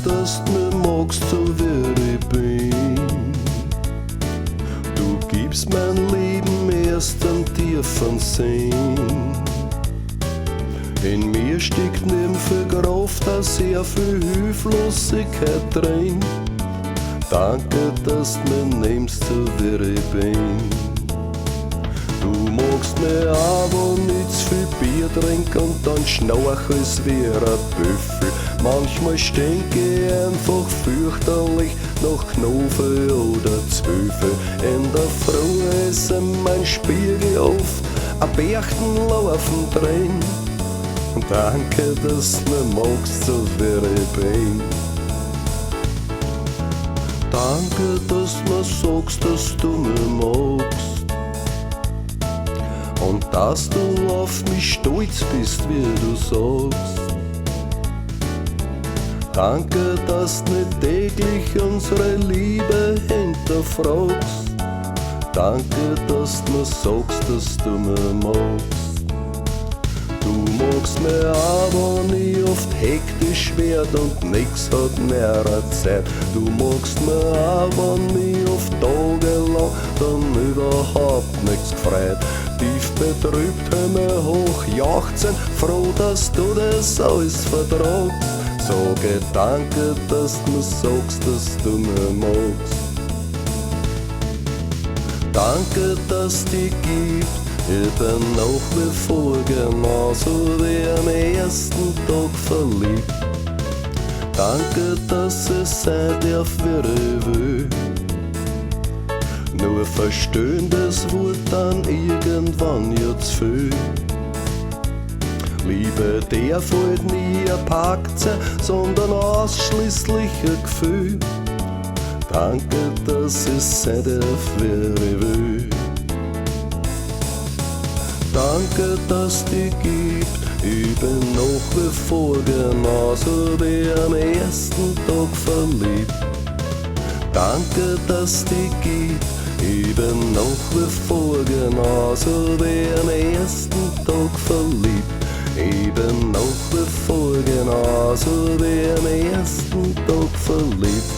dass du mich magst, so wie ich bin. Du gibst mein Leben erst einen tiefen Sinn. In mir steckt neben viel Kraft, auch sehr viel Hilflosigkeit drin. Danke, dass du mich nimmst, so wie ich bin. Du magst mich auch, wenn ich zu viel Bier trink und dann schnarch es wie ein Büffel. Manchmal stink ich einfach fürchterlich nach Knofe oder Zwölfe. In der Früh ist in mein Spiegel oft ein Bärchen laufen drin. Danke, dass du mich magst, so wie ich bin. Danke, dass du mir sagst, dass du mich magst. Und dass du auf mich stolz bist, wie du sagst. Danke, dass du nicht täglich unsere Liebe hinterfragst. Danke, dass du mir sagst, dass du mich magst. Du magst mich auch, wenn ich oft hektisch werd und nix hat mehr Zeit. Du magst mich auch, wenn ich oft tagelang dann überhaupt nichts gefreut. Tief betrübt, hör mir hoch jauchzen, froh, dass du das alles vertragst. Sage danke, dass du mir sagst, dass du mich magst. Danke, dass dich gibt. Ich bin nach wie vor genauso wie am ersten Tag verliebt. Danke, dass es sein darf, wie ich will. Nur verstehen, das wird dann irgendwann ja zu viel. Liebe darf halt nie ein Pakt sein, sondern ausschließlich ein Gefühl. Danke, dass es sein darf, wie ich will. Danke, dass dich gibt. Ich bin nach wie vor genauso wie am ersten Tag verliebt. Danke, dass dich gibt. Ich bin nach wie vor genauso wie am ersten Tag verliebt. Ich bin nach wie vor genauso wie am ersten Tag verliebt.